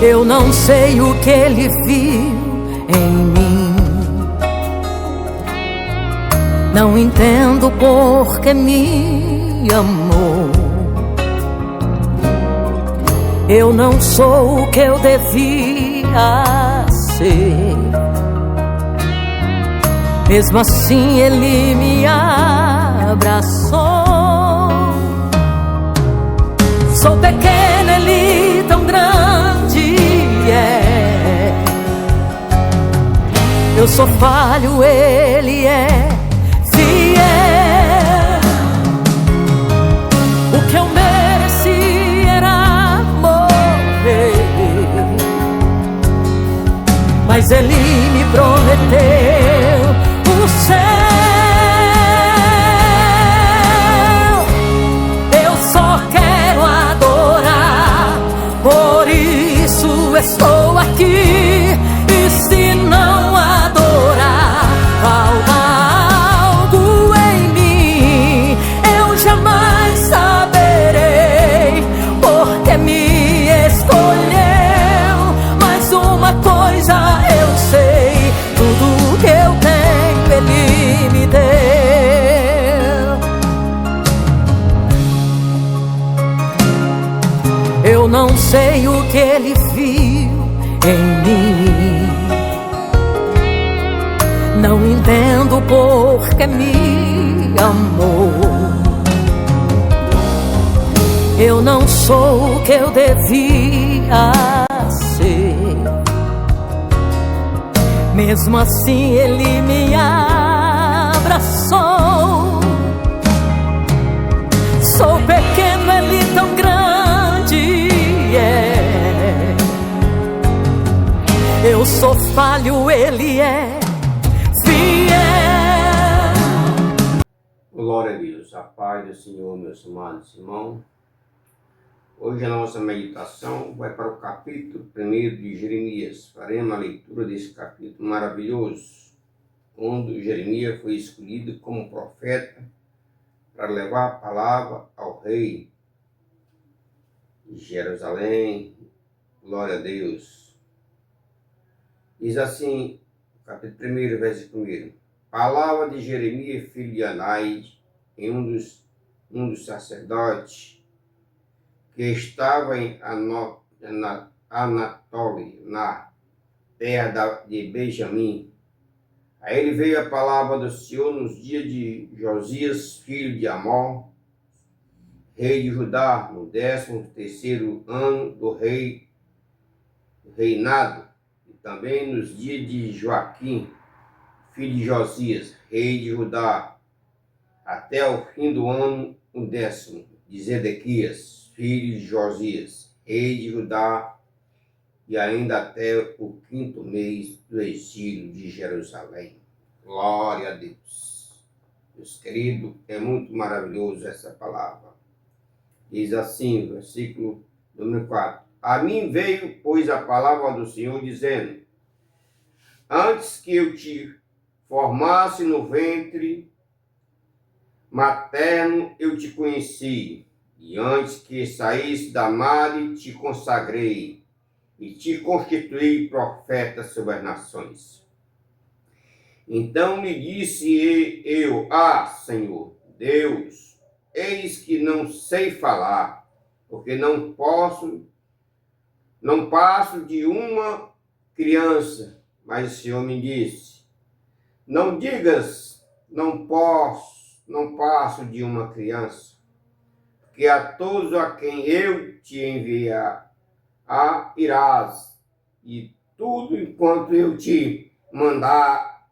Eu não sei o que ele viu em mim, não entendo por que me amou. Eu não sou o que eu devia ser, mesmo assim ele me abraçou. Sou pequeno, ele tão grande é. Eu sou falho, ele é fiel. O que eu mereci era morrer, mas ele me prometeu o céu. Eu só quero adorar, por isso estou aqui. E se não adorar, falta algo em mim. Eu jamais saberei porque me escolheu. Mas uma coisa eu sei, tudo que eu tenho ele me deu. Eu não sei o que ele viu em mim, não entendo por que me amou. Eu não sou o que eu devia ser, mesmo assim ele me abraçou. Sou pequeno, ele tão grande é. Eu sou falho, ele é fiel. Glória a Deus, a paz do Senhor, meus amados irmãos. Hoje a nossa meditação vai para o capítulo 1 de Jeremias. Faremos a leitura desse capítulo maravilhoso, onde Jeremias foi escolhido como profeta para levar a palavra ao rei de Jerusalém. Glória a Deus. Diz assim, capítulo 1, versículo 1. Palavra de Jeremias, filho de Anai, em um dos sacerdotes, que estava em Anatólia, na terra de Benjamim. A ele veio a palavra do Senhor nos dias de Josias, filho de Amon, rei de Judá, no 13º ano do reinado, e também nos dias de Joaquim, filho de Josias, rei de Judá, até o fim do ano 10º, de Zedequias, filho de Josias, rei de Judá, e ainda até o 5º mês do exílio de Jerusalém. Glória a Deus. Meus queridos, é muito maravilhoso essa palavra. Diz assim, versículo número 4. A mim veio, pois, a palavra do Senhor, dizendo: antes que eu te formasse no ventre materno, eu te conheci, e antes que saísse da madre, te consagrei, e te constituí profeta sobre as nações. Então me disse eu: Senhor Deus, eis que não sei falar, porque não passo de uma criança. Mas o Senhor me disse: não digas, não passo de uma criança, porque a todos a quem eu te enviar irás, e tudo enquanto eu te mandar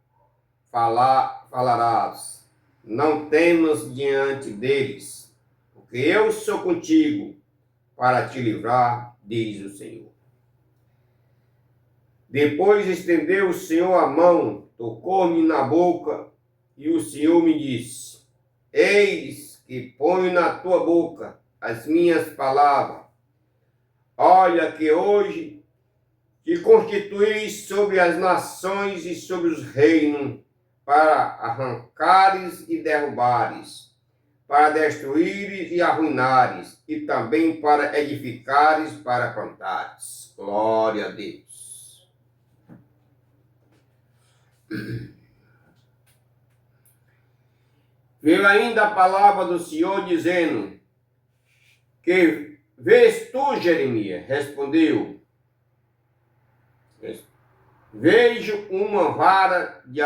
falarás. Não temas diante deles, porque eu sou contigo para te livrar, diz o Senhor. Depois estendeu o Senhor a mão, tocou-me na boca, e o Senhor me disse: eis que ponho na tua boca as minhas palavras. Olha que hoje te constituí sobre as nações e sobre os reinos, para arrancares e derrubares, para destruires e arruinares, e também para edificares, para plantares. Glória a Deus. Veio ainda a palavra do Senhor dizendo, que vês tu, Jeremias? Respondeu, vejo uma vara de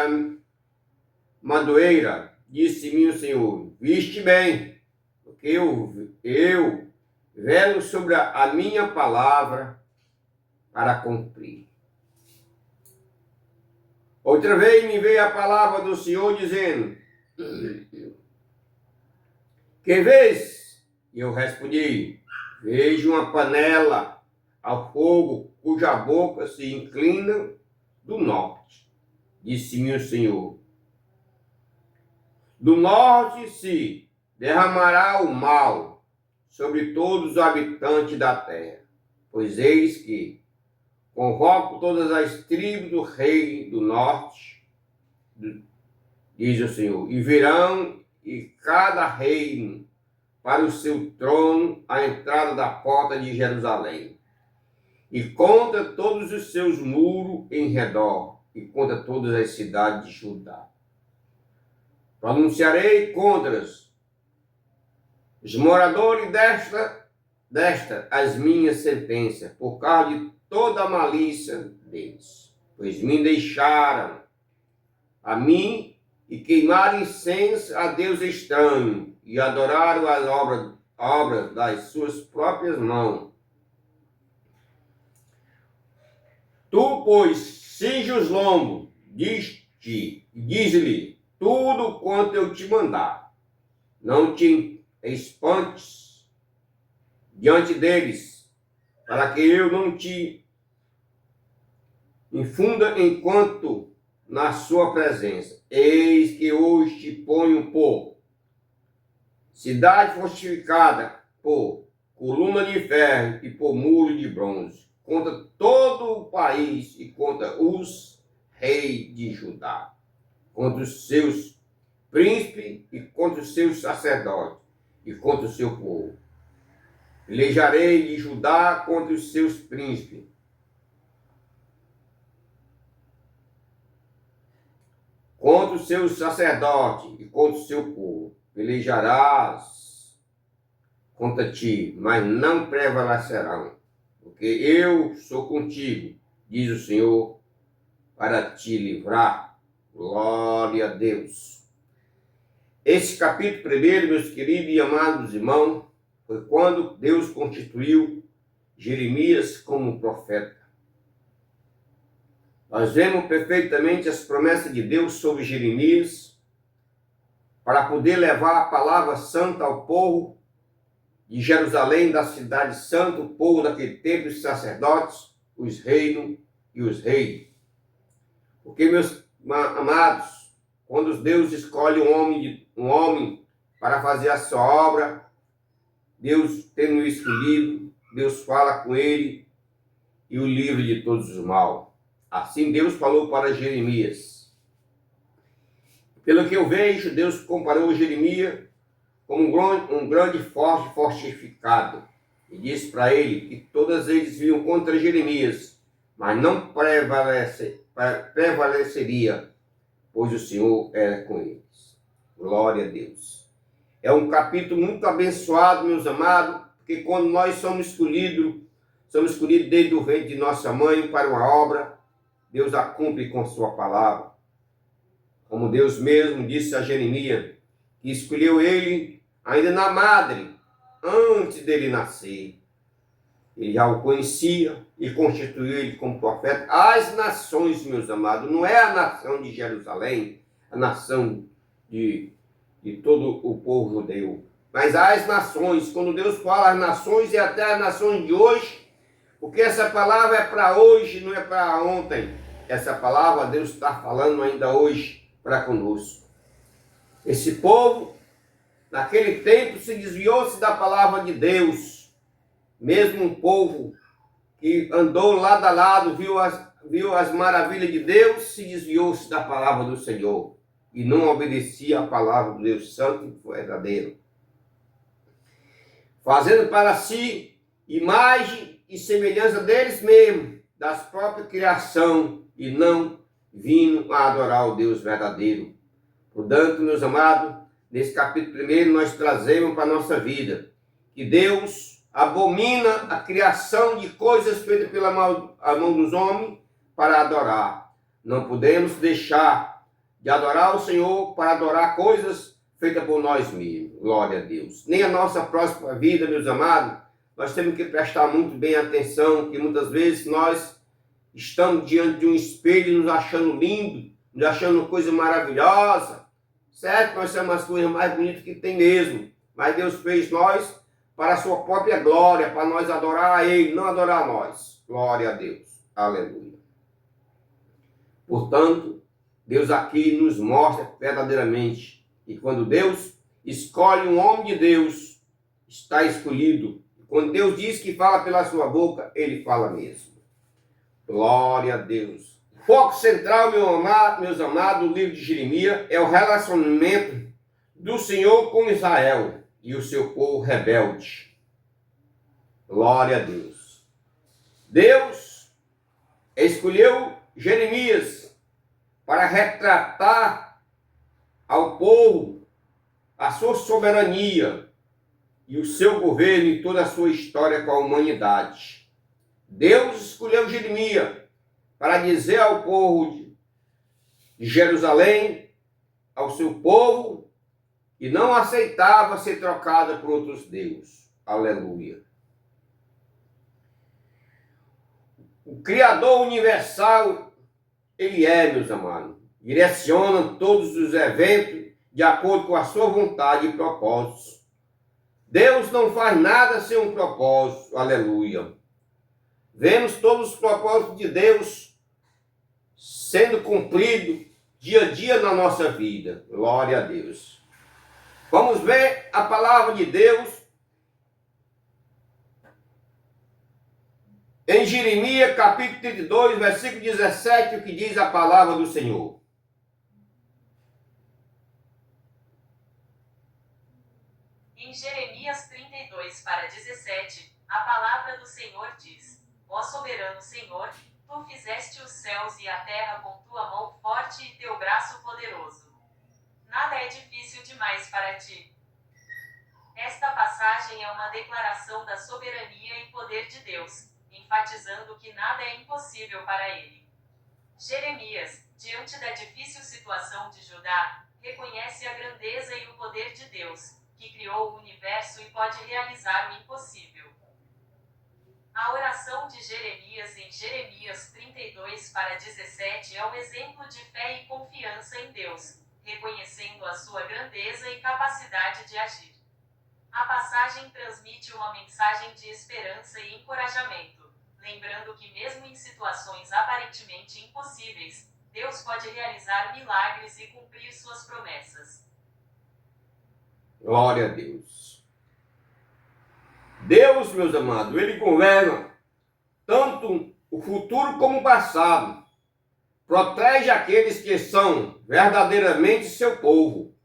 madureira, disse-me o Senhor, viste bem, porque eu velo sobre a minha palavra para cumprir. Outra vez me veio a palavra do Senhor dizendo, que vês? E eu respondi, vejo uma panela ao fogo, cuja boca se inclina do norte. Disse-me o Senhor, do norte se derramará o mal sobre todos os habitantes da terra, pois eis que convoco todas as tribos do rei do norte, diz o Senhor, e virão e cada reino para o seu trono à entrada da porta de Jerusalém, e contra todos os seus muros em redor, e contra todas as cidades de Judá. Pronunciarei contra os moradores desta as minhas sentenças, por causa de toda a malícia deles, pois me deixaram a mim e queimaram incenso a Deus estranho, e adoraram as obras das suas próprias mãos. Tu, pois, cinge os lombos, diz-lhe tudo quanto eu te mandar. Não te espantes diante deles, para que eu não te infunda enquanto na sua presença. Eis que hoje te ponho por cidade fortificada, por coluna de ferro e por muro de bronze, contra todo o país e contra os reis de Judá, contra os seus príncipes e contra os seus sacerdotes e contra o seu povo. Pelejarei de Judá contra os seus príncipes, contra os seus sacerdotes e contra o seu povo. Pelejarás contra ti, mas não prevalecerão, porque eu sou contigo, diz o Senhor, para te livrar. Glória a Deus. Esse capítulo primeiro, meus queridos e amados irmãos, foi quando Deus constituiu Jeremias como profeta. Nós vemos perfeitamente as promessas de Deus sobre Jeremias, para poder levar a palavra santa ao povo de Jerusalém, da cidade santa, o povo daquele tempo, os sacerdotes, os reinos e os reis. Porque, meus amados, quando Deus escolhe um homem para fazer a sua obra, Deus tendo escolhido, Deus fala com ele e o livra de todos os mal. Assim Deus falou para Jeremias. Pelo que eu vejo, Deus comparou Jeremias como um grande forte fortificado. E disse para ele que todas eles vinham contra Jeremias, mas não prevaleceria, pois o Senhor era com eles. Glória a Deus. É um capítulo muito abençoado, meus amados, porque quando nós somos escolhidos desde o ventre de nossa mãe para uma obra, Deus a cumpre com sua palavra. Como Deus mesmo disse a Jeremias, que escolheu ele ainda na madre, antes dele nascer. Ele já o conhecia e constituiu ele como profeta. As nações, meus amados, não é a nação de Jerusalém, a nação de todo o povo judeu, mas as nações. Quando Deus fala as nações, é até as nações de hoje, porque essa palavra é para hoje, não é para ontem. Essa palavra Deus está falando ainda hoje para conosco. Esse povo, naquele tempo, se desviou-se da palavra de Deus. Mesmo um povo que andou lado a lado, viu as maravilhas de Deus, se desviou-se da palavra do Senhor e não obedecia a palavra do Deus Santo e verdadeiro. fazendo para si imagem e semelhança deles mesmos, das próprias criação, e não vindo a adorar o Deus verdadeiro. Portanto, meus amados, nesse capítulo 1 nós trazemos para a nossa vida que Deus abomina a criação de coisas feitas pela mão dos homens para adorar. Não podemos deixar de adorar o Senhor para adorar coisas feitas por nós mesmos. Glória a Deus. Nem a nossa próxima vida, meus amados, nós temos que prestar muito bem atenção, que muitas vezes nós estamos diante de um espelho nos achando lindo, nos achando coisa maravilhosa. Certo? Nós somos as coisas mais bonitas que tem mesmo. Mas Deus fez nós para a sua própria glória, para nós adorar a Ele, não adorar a nós. Glória a Deus. Aleluia. Portanto, Deus aqui nos mostra verdadeiramente que quando Deus escolhe um homem de Deus, está escolhido. Quando Deus diz que fala pela sua boca, Ele fala mesmo. Glória a Deus. O foco central, meus amados, do livro de Jeremias é o relacionamento do Senhor com Israel e o seu povo rebelde. Glória a Deus. Deus escolheu Jeremias para retratar ao povo a sua soberania e o seu governo e toda a sua história com a humanidade. Deus escolheu Jeremias para dizer ao povo de Jerusalém, ao seu povo, que não aceitava ser trocada por outros deuses. Aleluia. O Criador universal, Ele é, meus amados. Direciona todos os eventos de acordo com a sua vontade e propósitos. Deus não faz nada sem um propósito. Aleluia. Vemos todos os propósitos de Deus sendo cumpridos dia a dia na nossa vida. Glória a Deus. Vamos ver a palavra de Deus em Jeremias capítulo 32, versículo 17, o que diz a palavra do Senhor. Em Jeremias 32, para 17, a palavra do Senhor diz: Ó soberano Senhor, tu fizeste os céus e a terra com tua mão forte e teu braço poderoso. Nada é difícil demais para ti. Esta passagem é uma declaração da soberania e poder de Deus, enfatizando que nada é impossível para ele. Jeremias, diante da difícil situação de Judá, reconhece a grandeza e o poder de Deus, que criou o universo e pode realizar o impossível. A oração de Jeremias em Jeremias 32 para 17 é um exemplo de fé e confiança em Deus, reconhecendo a sua grandeza e capacidade de agir. A passagem transmite uma mensagem de esperança e encorajamento, lembrando que mesmo em situações aparentemente impossíveis, Deus pode realizar milagres e cumprir suas promessas. Glória a Deus. Deus, meus amados, Ele governa tanto o futuro como o passado. Protege aqueles que são verdadeiramente seu povo,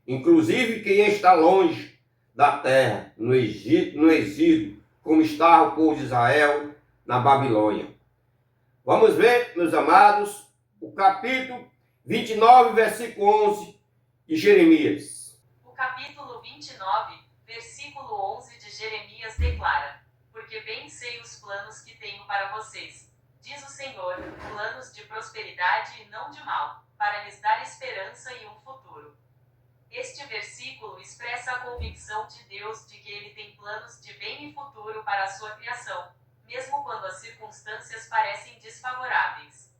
inclusive quem está longe da terra, no exílio, como está o povo de Israel na Babilônia. Vamos ver, meus amados, o capítulo 29, versículo 11 de Jeremias. O capítulo 29, versículo 11 de Jeremias declara: Porque bem sei os planos que tenho para vocês, diz o Senhor, planos de prosperidade e não de mal, para lhes dar esperança e um futuro. Este versículo expressa a convicção de Deus de que Ele tem planos de bem e futuro para a sua criação, mesmo quando as circunstâncias parecem desfavoráveis.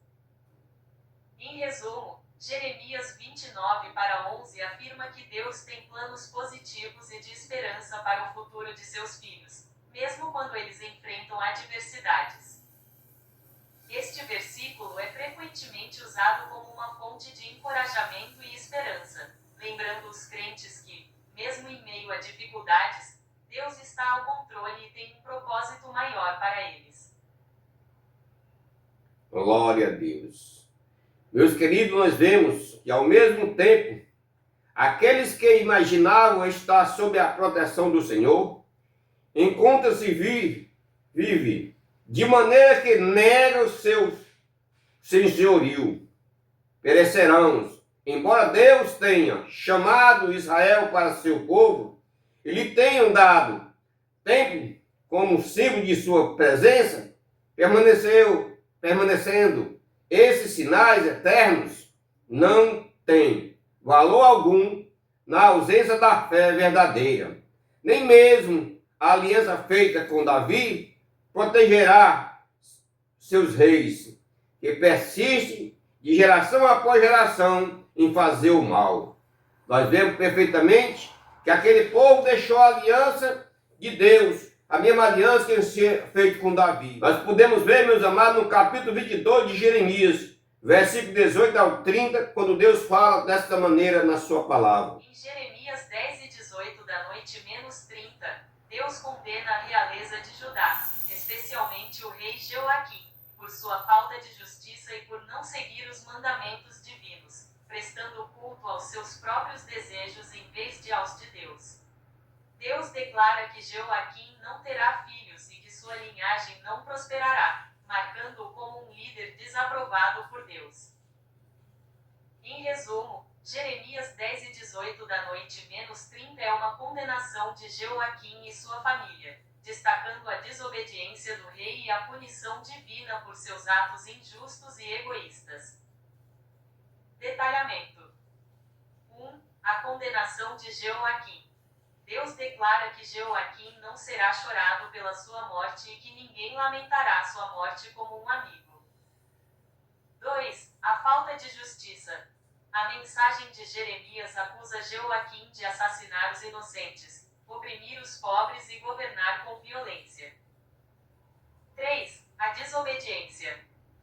Em resumo, Jeremias 29 para 11 afirma que Deus tem planos positivos e de esperança para o futuro de seus filhos, mesmo quando eles enfrentam adversidades. Este versículo é frequentemente usado como uma fonte de encorajamento e esperança, lembrando os crentes que, mesmo em meio a dificuldades, Deus está ao controle e tem um propósito maior para eles. Glória a Deus. Meus queridos, nós vemos que ao mesmo tempo, aqueles que imaginavam estar sob a proteção do Senhor, encontra-se vive, de maneira que nega o seu senhorio. Perecerão. Embora Deus tenha chamado Israel para seu povo, e lhe tenham dado tempo como símbolo de sua presença, permanecendo esses sinais eternos, não tem valor algum na ausência da fé verdadeira. Nem mesmo a aliança feita com Davi protegerá seus reis, que persistem de geração após geração em fazer o mal. Nós vemos perfeitamente que aquele povo deixou a aliança de Deus, a mesma aliança que tinha feito com Davi. Nós podemos ver, meus amados, no capítulo 22 de Jeremias, versículo 18 ao 30, quando Deus fala desta maneira na sua palavra. Em Jeremias 10 e 18 da noite menos 30, Deus condena a realeza de Judá, especialmente o rei Jeoaquim, por sua falta de justiça e por não seguir os mandamentos divinos, prestando culto aos seus próprios desejos em vez de aos de Deus. Deus declara que Jeoaquim não terá filhos e que sua linhagem não prosperará, marcando-o como um líder desaprovado por Deus. Em resumo, Jeremias 10 e 18 da noite menos 30 é uma condenação de Jeoaquim e sua família, destacando a desobediência do rei e a punição divina por seus atos injustos e egoístas. Detalhamento. 1. A condenação de Jeoaquim. Deus declara que Jeoaquim não será chorado pela sua morte e que ninguém lamentará sua morte como um amigo. 2. A falta de justiça. A mensagem de Jeremias acusa Jeoaquim de assassinar os inocentes, oprimir os pobres e governar com violência. 3. A desobediência.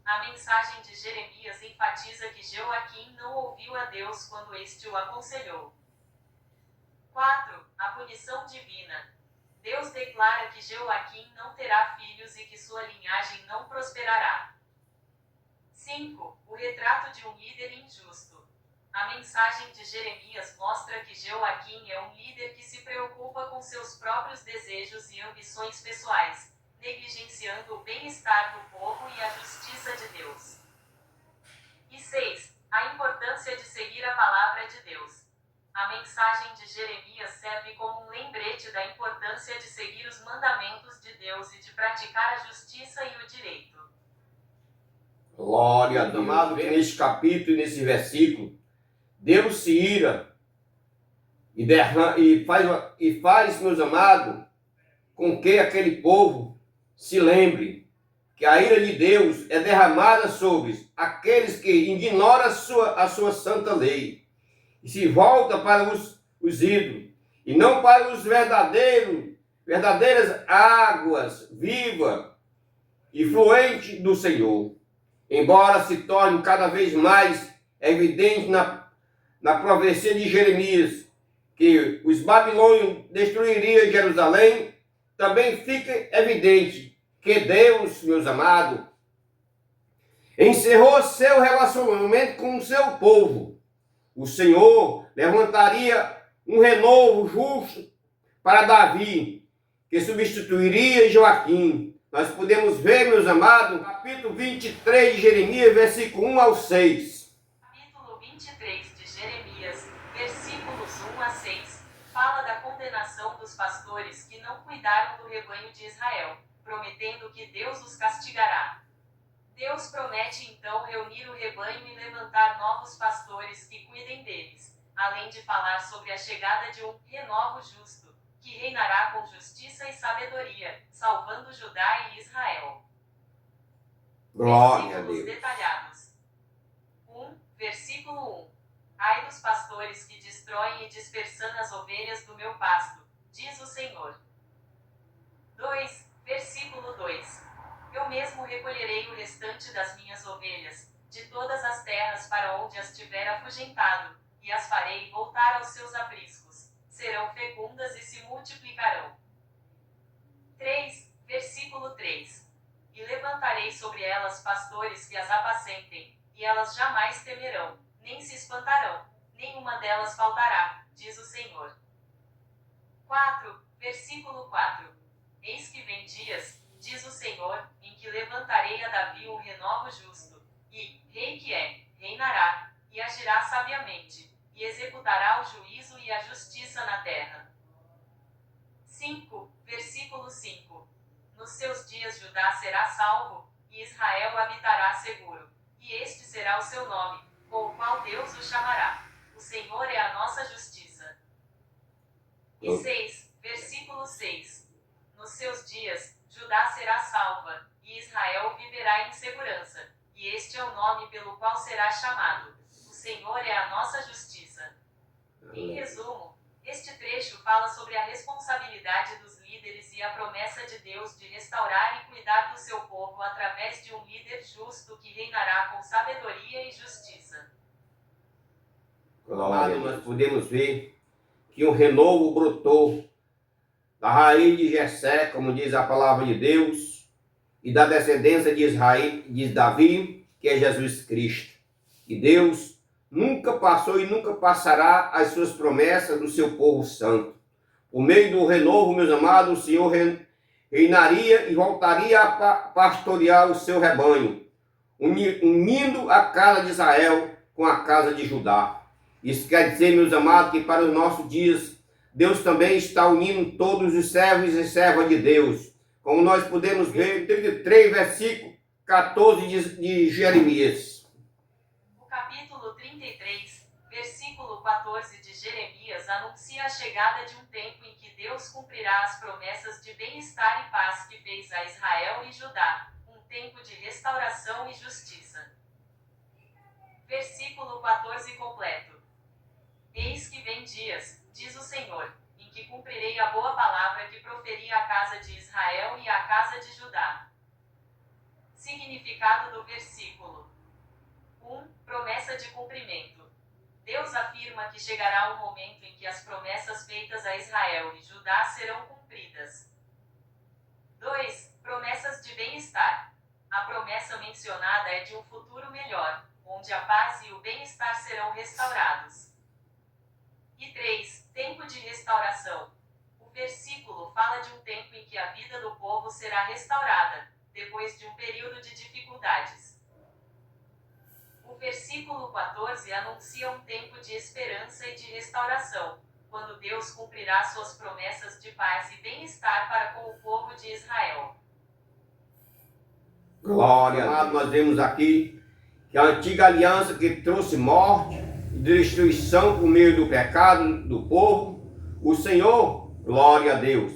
A mensagem de Jeremias enfatiza que Jeoaquim não ouviu a Deus quando este o aconselhou. 4. A punição divina. Deus declara que Jeoaquim não terá filhos e que sua linhagem não prosperará. 5. O retrato de um líder injusto. A mensagem de Jeremias mostra que Jeoaquim é um líder que se preocupa com seus próprios desejos e ambições pessoais, negligenciando o bem-estar do povo e a justiça de Deus. E 6. A importância de seguir a palavra de Deus. A mensagem de Jeremias serve como um lembrete da importância de seguir os mandamentos de Deus e de praticar a justiça e o direito. Glória a Deus. Amado, neste capítulo e nesse versículo, Deus se ira e faz, meus amados, com que aquele povo se lembre que a ira de Deus é derramada sobre aqueles que ignoram a sua santa lei e se volta para os ídolos e não para os verdadeiras águas vivas e fluentes do Senhor. Embora se torne cada vez mais evidente na profecia de Jeremias que os babilônios destruiriam Jerusalém, também fica evidente que Deus, meus amados, encerrou seu relacionamento com o seu povo. O Senhor levantaria um renovo justo para Davi, que substituiria Joaquim. Nós podemos ver, meus amados, capítulo 23 de Jeremias, versículo 1 ao 6. Capítulo 23 de Jeremias, versículos 1 a 6, fala da condenação dos pastores que não cuidaram do rebanho de Israel, prometendo que Deus os castigará. Deus promete então reunir o rebanho e levantar novos pastores que cuidem deles, além de falar sobre a chegada de um renovo justo, que reinará com justiça e sabedoria, salvando Judá e Israel. Glória a Versículos Deus. detalhados. 1. Versículo 1. Ai dos pastores que destroem e dispersam as ovelhas do meu pasto, diz o Senhor. 2. Versículo 2. Eu mesmo recolherei o restante das minhas ovelhas, de todas as terras para onde as tiver afugentado, e as farei voltar aos seus apriscos. Serão fecundas e se multiplicarão. 3. Versículo 3. E levantarei sobre elas pastores que as apacentem, e elas jamais temerão, nem se espantarão, nenhuma delas faltará, diz o Senhor. 4. Versículo 4. Eis que vem dias, diz o Senhor, em que levantarei a Davi um renovo justo, e, rei que é, reinará, e agirá sabiamente, e executará o juízo e a justiça na terra. 5. Versículo 5. Nos seus dias Judá será salvo, e Israel habitará seguro, e este será o seu nome, com o qual Deus o chamará. O Senhor é a nossa justiça. E 6. Versículo 6. Nos seus dias, Judá será salva, e Israel viverá em segurança, e este é o nome pelo qual será chamado. O Senhor é a nossa justiça. Em resumo, este trecho fala sobre a responsabilidade dos líderes e a promessa de Deus de restaurar e cuidar do seu povo através de um líder justo que reinará com sabedoria e justiça. Glória, nós podemos ver que um renovo brotou da raiz de Jessé, como diz a palavra de Deus, e da descendência de Israel, de Davi, que é Jesus Cristo. E Deus nunca passou e nunca passará as suas promessas do seu povo santo. Por meio do renovo, meus amados, o Senhor reinaria e voltaria a pastorear o seu rebanho, unindo a casa de Israel com a casa de Judá. Isso quer dizer, meus amados, que para os nossos dias, Deus também está unindo todos os servos e servas de Deus. Como nós podemos ver, 33, versículo 14 de Jeremias. O capítulo 33, versículo 14 de Jeremias anuncia a chegada de um tempo em que Deus cumprirá as promessas de bem-estar e paz que fez a Israel e Judá, um tempo de restauração e justiça. Versículo 14 completo. Eis que vem dias, diz o Senhor, em que cumprirei a boa palavra que proferi à casa de Israel e à casa de Judá. Significado do versículo. 1. Promessa de cumprimento. Deus afirma que chegará um momento em que as promessas feitas a Israel e Judá serão cumpridas. 2. Promessas de bem-estar. A promessa mencionada é de um futuro melhor, onde a paz e o bem-estar serão restaurados. E 3. Tempo de restauração. O versículo fala de um tempo em que a vida do povo será restaurada, depois de um período de dificuldades. O versículo 14 anuncia um tempo de esperança e de restauração, quando Deus cumprirá suas promessas de paz e bem-estar para com o povo de Israel. Glória a Deus. Nós vemos aqui que a antiga aliança que trouxe morte e destruição por meio do pecado do povo, o Senhor, glória a Deus,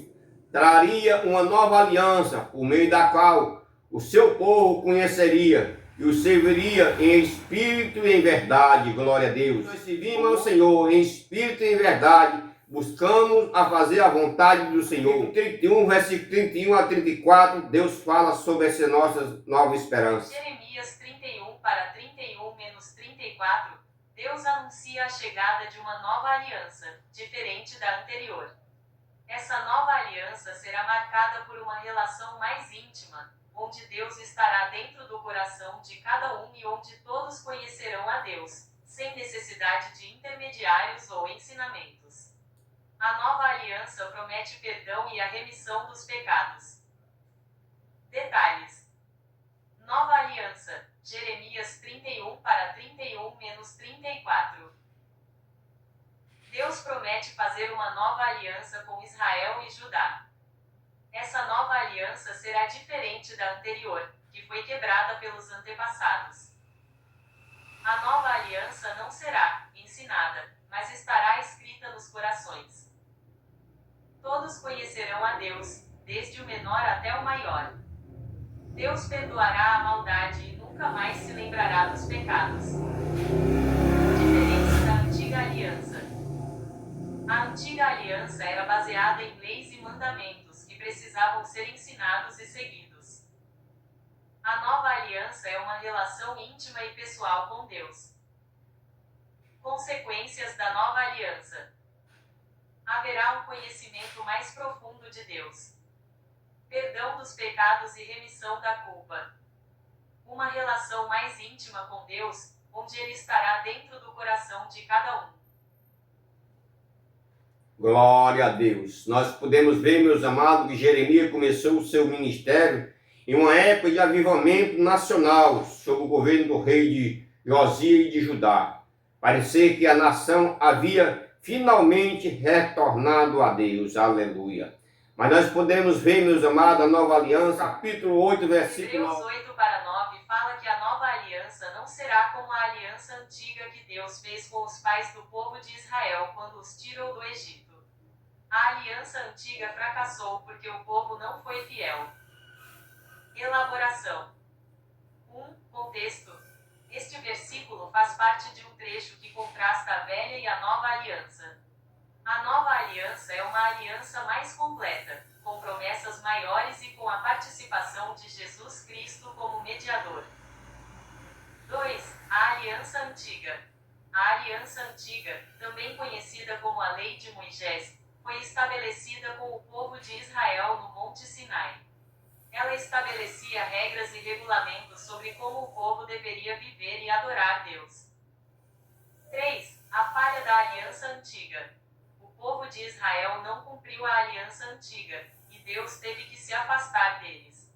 traria uma nova aliança por meio da qual o seu povo conheceria e o serviria em espírito e em verdade, glória a Deus. Nós servimos ao Senhor em espírito e em verdade, buscamos a fazer a vontade do Senhor. 31, versículo 31 a 34, Deus fala sobre essa nossa nova esperança. Jeremias 31 para 31-34, Deus anuncia a chegada de uma nova aliança, diferente da anterior. Essa nova aliança será marcada por uma relação mais íntima, onde Deus estará dentro do coração de cada um e onde todos conhecerão a Deus, sem necessidade de intermediários ou ensinamentos. A nova aliança promete perdão e a remissão dos pecados. Detalhes. Nova aliança, Jeremias 31 para 31-34. Deus promete fazer uma nova aliança com Israel e Judá. Essa nova aliança será diferente da anterior, que foi quebrada pelos antepassados. A nova aliança não será ensinada, mas estará escrita nos corações. Todos conhecerão a Deus, desde o menor até o maior. Deus perdoará a maldade e nunca mais se lembrará dos pecados. Diferença da antiga aliança. A antiga aliança era baseada em leis e mandamentos que precisavam ser ensinados e seguidos. A nova aliança é uma relação íntima e pessoal com Deus. Consequências da nova aliança. Haverá um conhecimento mais profundo de Deus. Perdão dos pecados e remissão da culpa. Uma relação mais íntima com Deus, onde Ele estará dentro do coração de cada um. Glória a Deus. Nós podemos ver, meus amados, que Jeremias começou o seu ministério em uma época de avivamento nacional, sob o governo do rei de Josias e de Judá. Parecia que a nação havia finalmente retornado a Deus. Aleluia. Mas nós podemos ver, meus amados, a nova aliança, capítulo 8, versículo 9. Hebreus 8 para 9 fala que a nova aliança não será como a aliança antiga que Deus fez com os pais do povo de Israel quando os tirou do Egito. A aliança antiga fracassou porque o povo não foi fiel. Elaboração. 1. Contexto. Este versículo faz parte de um trecho que contrasta a velha e a nova aliança. A nova aliança é uma aliança mais completa, com promessas maiores e com a participação de Jesus Cristo como mediador. 2. A aliança antiga. A aliança antiga, também conhecida como a Lei de Moisés, foi estabelecida com o povo de Israel no Monte Sinai. Ela estabelecia regras e regulamentos sobre como o povo deveria viver e adorar Deus. 3. A falha da aliança antiga. O povo de Israel não cumpriu a aliança antiga, e Deus teve que se afastar deles.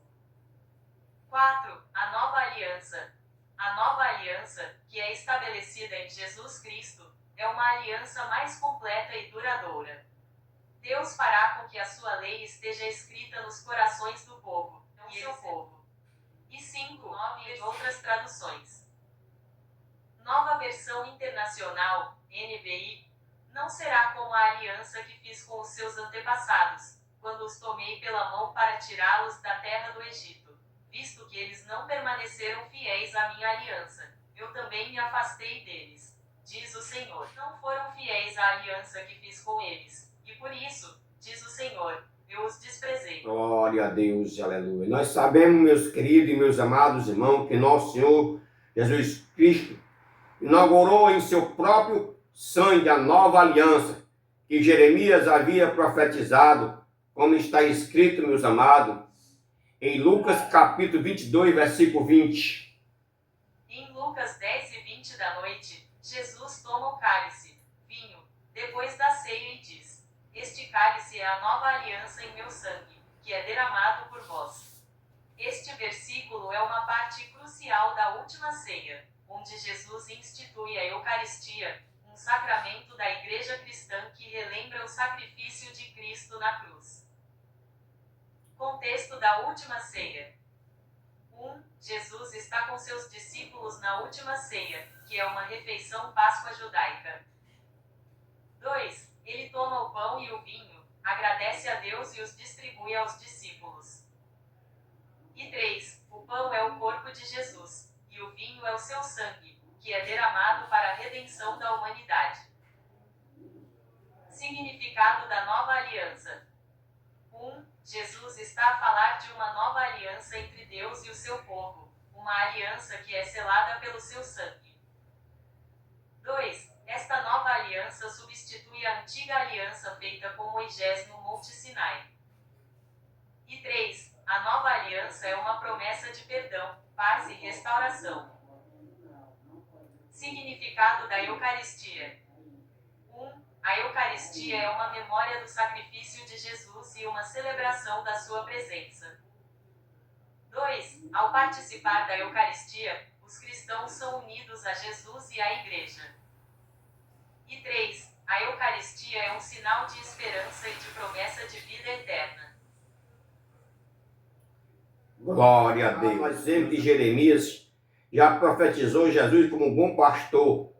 4. A nova aliança. A nova aliança, que é estabelecida em Jesus Cristo, é uma aliança mais completa e duradoura. Deus fará com que a sua lei esteja escrita nos corações do povo, e seu povo. E 5. 9 em outras traduções. Nova Versão Internacional, NVI, não será como a aliança que fiz com os seus antepassados, quando os tomei pela mão para tirá-los da terra do Egito, visto que eles não permaneceram fiéis à minha aliança. Eu também me afastei deles, diz o Senhor. Não foram fiéis à aliança que fiz com eles. E por isso, diz o Senhor, eu os desprezei. Glória a Deus, aleluia. Nós sabemos, meus queridos e meus amados irmãos, que nosso Senhor Jesus Cristo inaugurou em seu próprio sangue a nova aliança que Jeremias havia profetizado, como está escrito, meus amados, em Lucas capítulo 22, versículo 20. Em Lucas 10 e 20 da noite, Jesus toma o cálice, vinho, depois da ceia e diz: Este cálice é a nova aliança em meu sangue, que é derramado por vós. Este versículo é uma parte crucial da última ceia, onde Jesus institui a Eucaristia, um sacramento da Igreja Cristã que relembra o sacrifício de Cristo na cruz. Contexto da última ceia. 1. Jesus está com seus discípulos na última ceia, que é uma refeição páscoa judaica. 2. Ele toma o pão e o vinho, agradece a Deus e os distribui aos discípulos. E 3. O pão é o corpo de Jesus, e o vinho é o seu sangue, que é derramado para a redenção da humanidade. Significado da nova aliança. 1. Jesus está a falar de uma nova aliança entre Deus e o seu povo, uma aliança que é selada pelo seu sangue. 2. Esta nova aliança substitui a antiga aliança feita com Moisés no Monte Sinai. E 3. A nova aliança é uma promessa de perdão, paz e restauração. Significado da Eucaristia. 1. A Eucaristia é uma memória do sacrifício de Jesus e uma celebração da sua presença. 2. Ao participar da Eucaristia, os cristãos são unidos a Jesus e à Igreja. E 3. A Eucaristia é um sinal de esperança e de promessa de vida eterna. Glória a Deus. Nós vemos que Jeremias já profetizou Jesus como um bom pastor,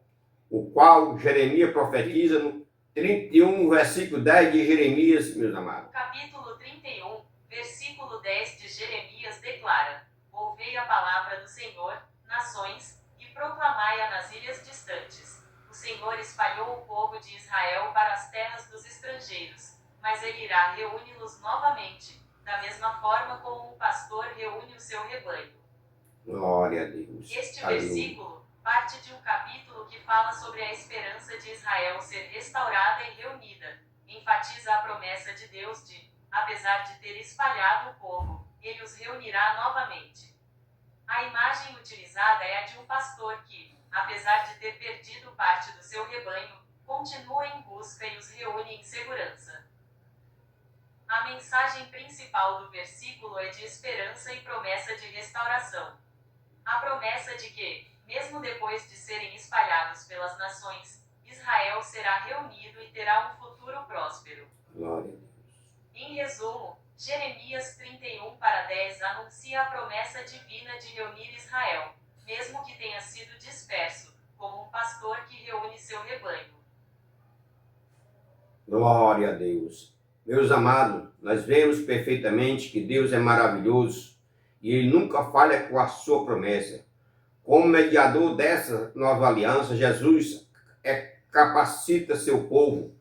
o qual Jeremias profetiza no 31, versículo 10 de Jeremias, meus amados. Capítulo 31, versículo 10 de Jeremias declara: Ouvei a palavra do Senhor, nações, e proclamai-a nas ilhas distantes. O Senhor espalhou o povo de Israel para as terras dos estrangeiros, mas ele irá reúne-los novamente, da mesma forma como um pastor reúne o seu rebanho. Glória a Deus. Este Aleluia. versículo parte de um capítulo que fala sobre a esperança de Israel ser restaurada e reunida. Enfatiza a promessa de Deus de, apesar de ter espalhado o povo, ele os reunirá novamente. A imagem utilizada é a de um pastor que, apesar de ter perdido parte do seu rebanho, continua em busca e os reúne em segurança. A mensagem principal do versículo é de esperança e promessa de restauração. A promessa de que, mesmo depois de serem espalhados pelas nações, Israel será reunido e terá um futuro próspero. Glória a Deus. Em resumo, Jeremias 31:10 anuncia a promessa divina de reunir Israel, mesmo que tenha sido disperso, como um pastor que reúne seu rebanho. Glória a Deus. Meus amados, nós vemos perfeitamente que Deus é maravilhoso e Ele nunca falha com a sua promessa. Como mediador dessa nova aliança, Jesus capacita seu povo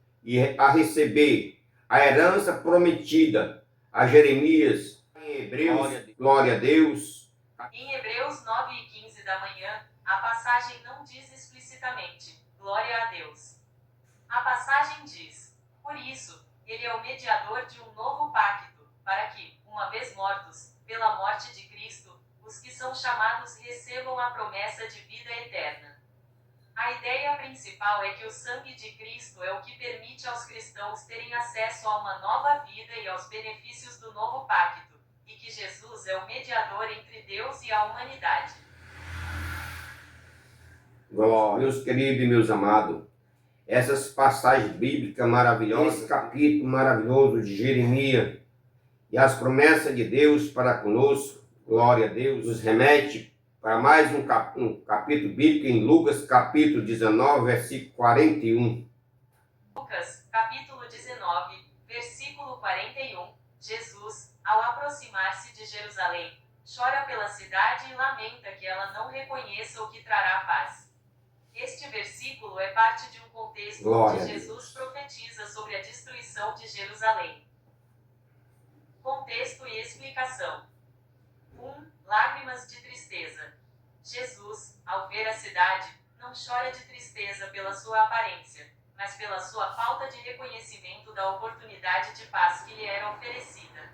a receber a herança prometida a Jeremias em Hebreus. Glória a Deus. Em Hebreus 9:15 da manhã, a passagem não diz explicitamente, glória a Deus. A passagem diz, por isso, ele é o mediador de um novo pacto, para que, uma vez mortos, pela morte de Cristo, os que são chamados recebam a promessa de vida eterna. A ideia principal é que o sangue de Cristo é o que permite aos cristãos terem acesso a uma nova vida e aos benefícios do novo pacto, e que Jesus é o mediador entre Deus e a humanidade. Glória, meus queridos e meus amados, essas passagens bíblicas maravilhosas, esse capítulo maravilhoso de Jeremias e as promessas de Deus para conosco, glória a Deus, nos remete para mais um capítulo bíblico em Lucas, capítulo 19, versículo 41. Lucas, capítulo 19, versículo 41. Jesus, ao aproximar-se de Jerusalém, chora pela cidade e lamenta que ela não reconheça o que trará paz. Este versículo é parte de um contexto onde Jesus profetiza sobre a destruição de Jerusalém. Contexto e explicação. 1. Lágrimas de tristeza. Jesus, ao ver a cidade, não chora de tristeza pela sua aparência, mas pela sua falta de reconhecimento da oportunidade de paz que lhe era oferecida.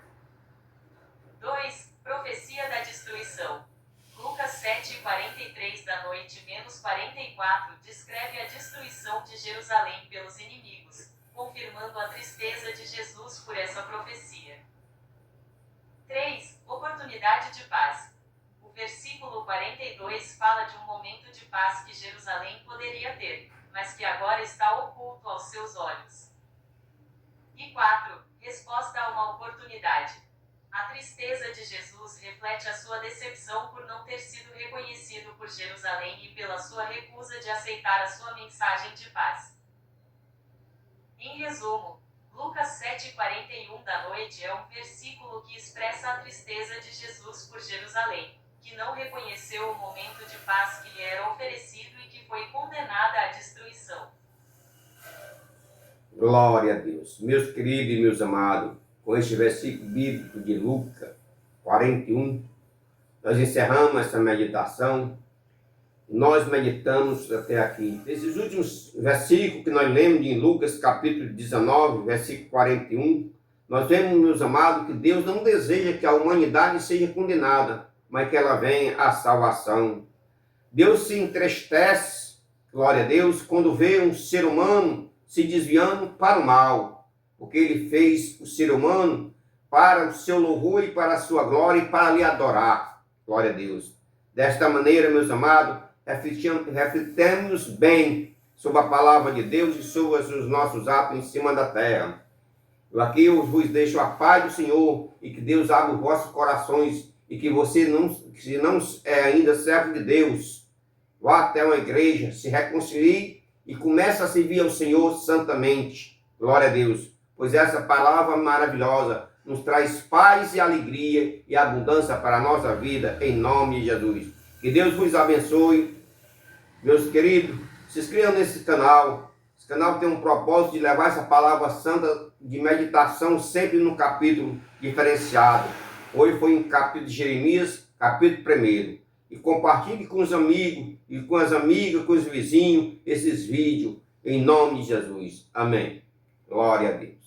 2. Profecia da destruição. Lucas 7:43 da noite menos 44 descreve a destruição de Jerusalém pelos inimigos, confirmando a tristeza de Jesus por essa profecia. 3. Oportunidade de paz. O versículo 42 fala de um momento de paz que Jerusalém poderia ter, mas que agora está oculto aos seus olhos. E 4. Resposta a uma oportunidade. A tristeza de Jesus reflete a sua decepção por não ter sido reconhecido por Jerusalém e pela sua recusa de aceitar a sua mensagem de paz. Em resumo, Lucas 7:41 da noite é um versículo que expressa a tristeza de Jesus por Jerusalém, que não reconheceu o momento de paz que lhe era oferecido e que foi condenada à destruição. Glória a Deus. Meus queridos e meus amados, com este versículo bíblico de Lucas 41, nós encerramos essa meditação. Nós meditamos até aqui. Esses últimos versículos que nós lemos em Lucas capítulo 19, versículo 41, nós vemos, meus amados, que Deus não deseja que a humanidade seja condenada, mas que ela venha à salvação. Deus se entristece, glória a Deus, quando vê um ser humano se desviando para o mal, porque Ele fez o ser humano para o seu louvor e para a sua glória e para lhe adorar, glória a Deus. Desta maneira, meus amados, refletemos bem sobre a palavra de Deus e sobre os nossos atos em cima da terra. Aqui eu vos deixo a paz do Senhor e que Deus abra os vossos corações e que você, se não é ainda servo de Deus, vá até uma igreja, se reconcilie e comece a servir ao Senhor santamente. Glória a Deus. Pois essa palavra maravilhosa nos traz paz e alegria e abundância para a nossa vida, em nome de Jesus. Que Deus vos abençoe. Meus queridos, se inscrevam nesse canal. Esse canal tem um propósito de levar essa palavra santa de meditação sempre num capítulo diferenciado. Hoje foi em capítulo de Jeremias, capítulo 1. E compartilhe com os amigos, e com as amigas, com os vizinhos, esses vídeos, em nome de Jesus. Amém. Glória a Deus.